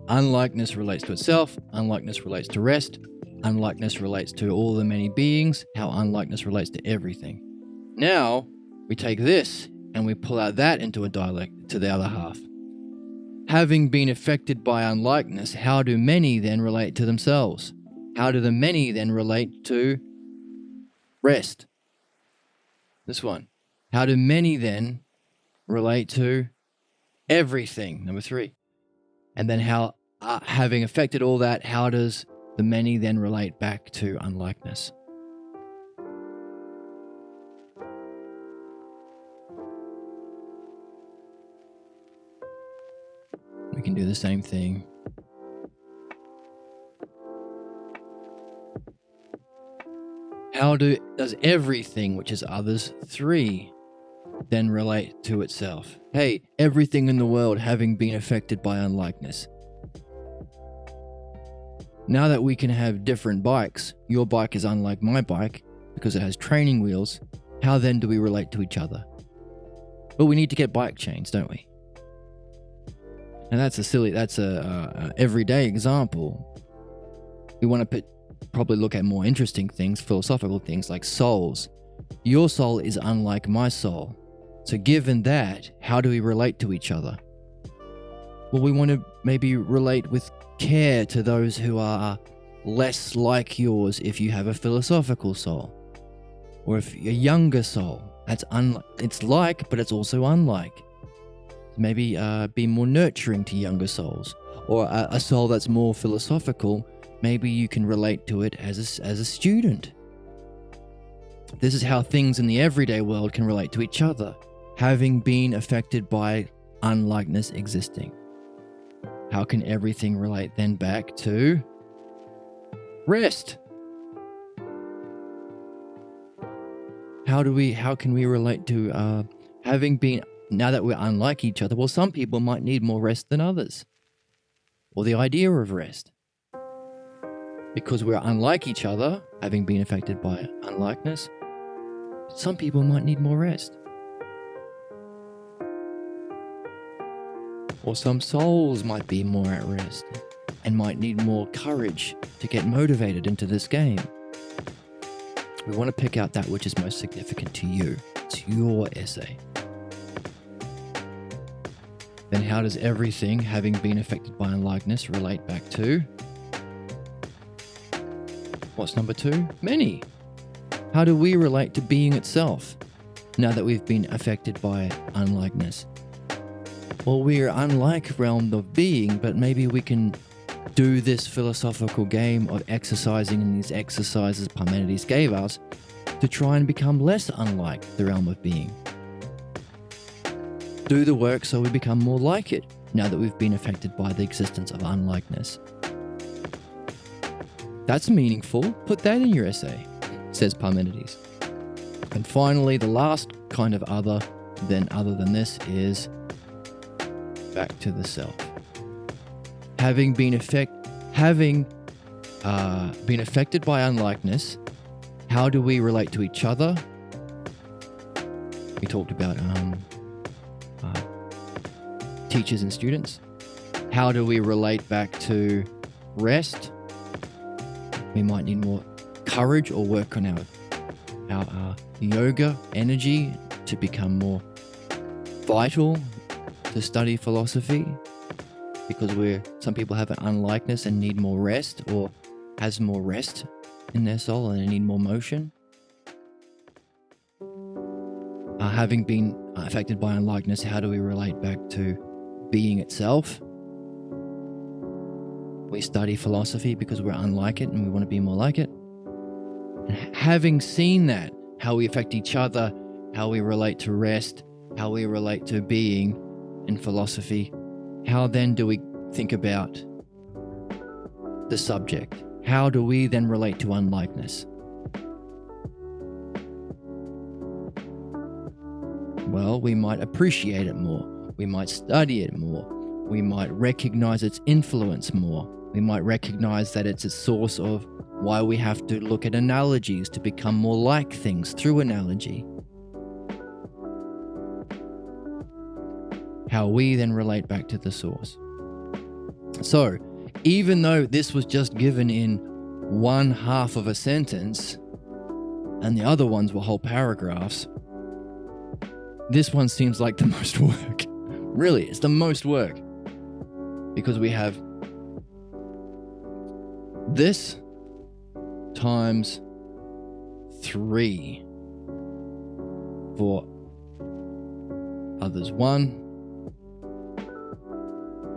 unlikeness relates to itself, unlikeness relates to rest, unlikeness relates to all the many beings, how unlikeness relates to everything. Now we take this and we pull out that into a dialect to the other half. Having been affected by unlikeness, how do many then relate to themselves? How do the many then relate to rest? This one. How do many then relate to everything? Number 3. And then how, having affected all that, how does The many then relate back to unlikeness. We can do the same thing. How does everything which is others, 3, then relate to itself? Hey, everything in the world having been affected by unlikeness. Now that we can have different bikes, your bike is unlike my bike because it has training wheels, how then do we relate to each other? Well, we need to get bike chains, don't we? And that's a everyday example. We want to probably look at more interesting things, philosophical things like souls. Your soul is unlike my soul. So given that, how do we relate to each other? Well, we want to maybe relate with care to those who are less like yours if you have a philosophical soul. Or if a younger soul, it's like, but it's also unlike. Maybe be more nurturing to younger souls. Or a soul that's more philosophical, maybe you can relate to it as a student. This is how things in the everyday world can relate to each other, having been affected by unlikeness existing. How can everything relate then back to rest? How can we relate to having been, now that we're unlike each other? Well, some people might need more rest than others. Or the idea of rest. Because we're unlike each other, having been affected by unlikeness, some people might need more rest. Or some souls might be more at rest and might need more courage to get motivated into this game. We want to pick out that which is most significant to you. It's your essay. Then how does everything, having been affected by unlikeness, relate back to? What's number 2? Many. How do we relate to being itself now that we've been affected by unlikeness? Well, we're unlike realm of being, but maybe we can do this philosophical game of exercising in these exercises Parmenides gave us to try and become less unlike the realm of being. Do the work so we become more like it now that we've been affected by the existence of unlikeness. That's meaningful. Put that in your essay, says Parmenides. And finally, the last kind of other than this is back to the self. Having been affected by unlikeness, how do we relate to each other? We talked about teachers and students. How do we relate back to rest? We might need more courage or work on our yoga energy to become more vital to study philosophy, because some people have an unlikeness and need more rest, or has more rest in their soul and they need more motion. Having been affected by unlikeness, how do we relate back to being itself? We study philosophy because we're unlike it and we want to be more like it. And having seen that, how we affect each other, how we relate to rest, how we relate to being in philosophy, how then do we think about the subject? How do we then relate to unlikeness? Well, we might appreciate it more. We might study it more. We might recognize its influence more. We might recognize that it's a source of why we have to look at analogies to become more like things through analogy. How we then relate back to the source. So, even though this was just given in one half of a sentence, and the other ones were whole paragraphs, this one seems like the most work. Really, it's the most work. Because we have this times 3 for others 1,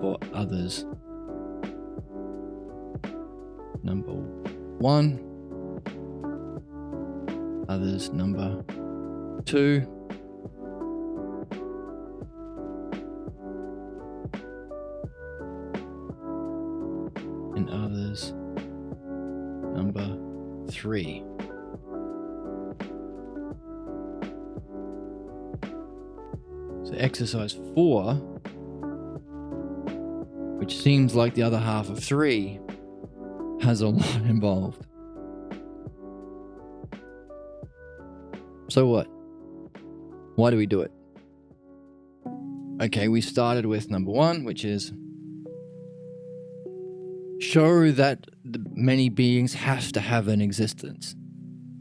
for others number 1, others number 2, and others number 3. So exercise 4, which seems like the other half of 3, has a lot involved. So what? Why do we do it? Okay, we started with number 1, which is show that the many beings have to have an existence.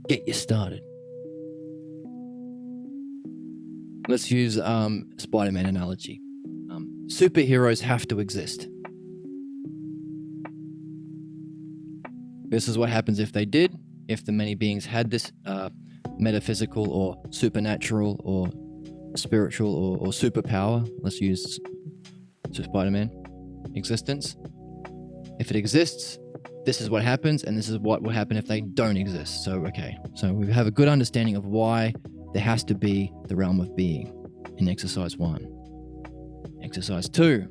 Get you started. Let's use Spider-Man analogy. Superheroes have to exist. This is what happens if they did. If the many beings had this metaphysical or supernatural or spiritual or superpower, let's use Spider-Man existence. If it exists, this is what happens, and this is what will happen if they don't exist. So we have a good understanding of why there has to be the realm of being in exercise 1. Exercise 2.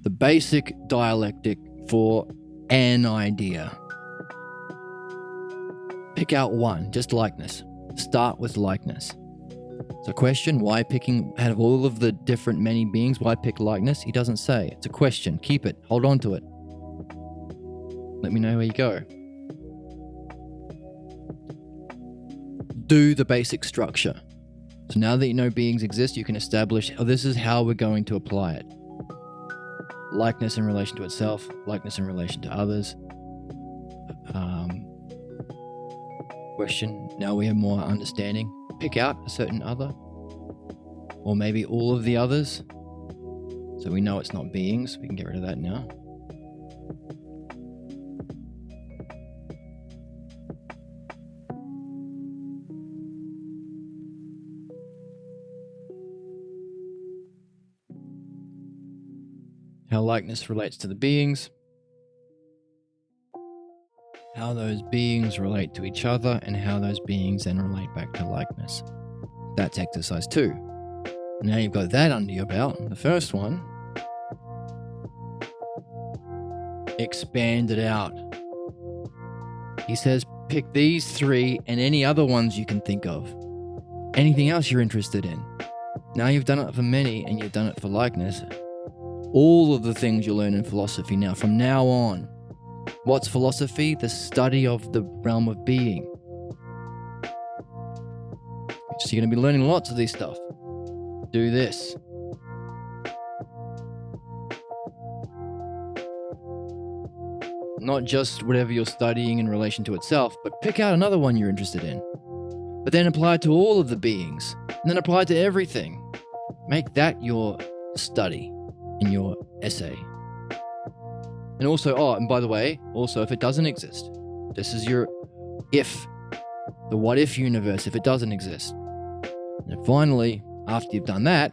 The basic dialectic for an idea. Pick out one, just likeness. Start with likeness. So question, why picking out of all of the different many beings, why pick likeness? He doesn't say. It's a question. Keep it. Hold on to it. Let me know where you go. Do the basic structure. So now that you know beings exist, you can establish, this is how we're going to apply it. Likeness in relation to itself, likeness in relation to others. Question, now we have more understanding. Pick out a certain other, or maybe all of the others. So we know it's not beings. We can get rid of that now. How likeness relates to the beings. How those beings relate to each other, and how those beings then relate back to likeness. That's exercise 2. Now you've got that under your belt. The first one, expand it out. He says pick these 3 and any other ones you can think of. Anything else you're interested in. Now you've done it for many and you've done it for likeness. All of the things you learn in philosophy now, from now on. What's philosophy? The study of the realm of being. So you're going to be learning lots of this stuff. Do this. Not just whatever you're studying in relation to itself, but pick out another one you're interested in. But then apply it to all of the beings. And then apply it to everything. Make that your study in your essay. And also, and by the way, also if it doesn't exist, this is your if, the what if universe, if it doesn't exist. And finally, after you've done that,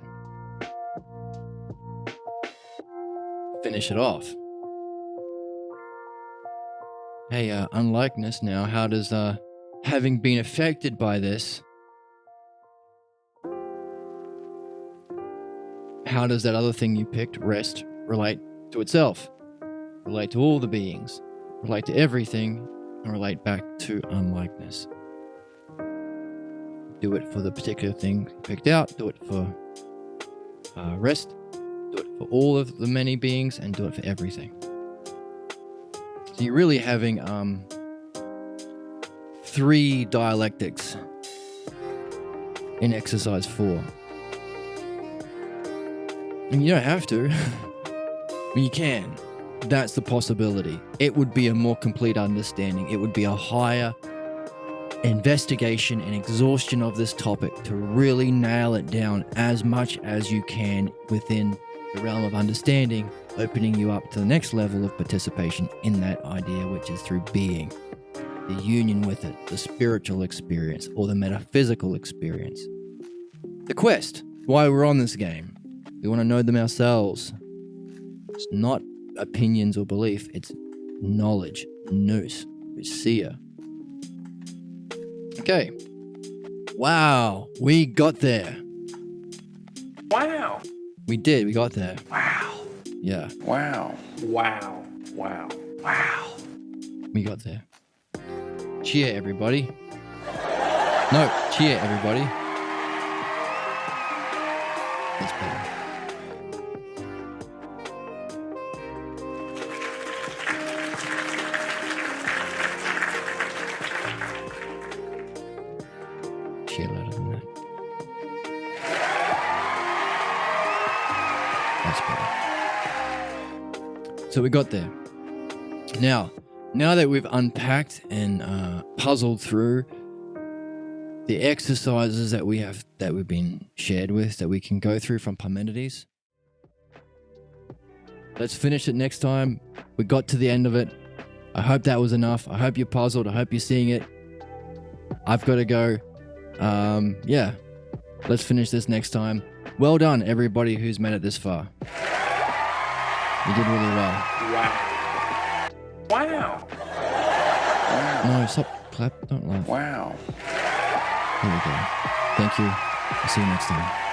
finish it off. Hey, unlikeness now, how does, having been affected by this, how does that other thing you picked, rest, relate to itself? Relate to all the beings, relate to everything, and relate back to unlikeness. Do it for the particular thing you picked out, do it for rest, do it for all of the many beings, and do it for everything. So you're really having 3 dialectics in exercise 4. And you don't have to. I mean, you can. That's the possibility. It would be a more complete understanding. It would be a higher investigation and exhaustion of this topic to really nail it down as much as you can within the realm of understanding, opening you up to the next level of participation in that idea, which is through being, the union with it, the spiritual experience, or the metaphysical experience. The quest, why we're on this game. We want to know them ourselves. It's not opinions or belief. It's knowledge. Nous. Usia. Okay. Wow. We got there. Wow. We did. We got there. Wow. Yeah. Wow. Wow. Wow. Wow. We got there. Cheer, everybody. No, cheer, everybody. That's better. Cheer louder than that. That's better. So we got there. Now that we've unpacked and puzzled through the exercises that we've been shared with, that we can go through from Parmenides, let's finish it next time. We got to the end of it. I hope that was enough. I hope you're puzzled. I hope you're seeing it. I've got to go. Yeah, let's finish this next time. Well done, everybody who's made it this far. You did really well. Wow. Wow. No, stop. Clap. Don't laugh. Wow. Here we go. Thank you. I'll see you next time.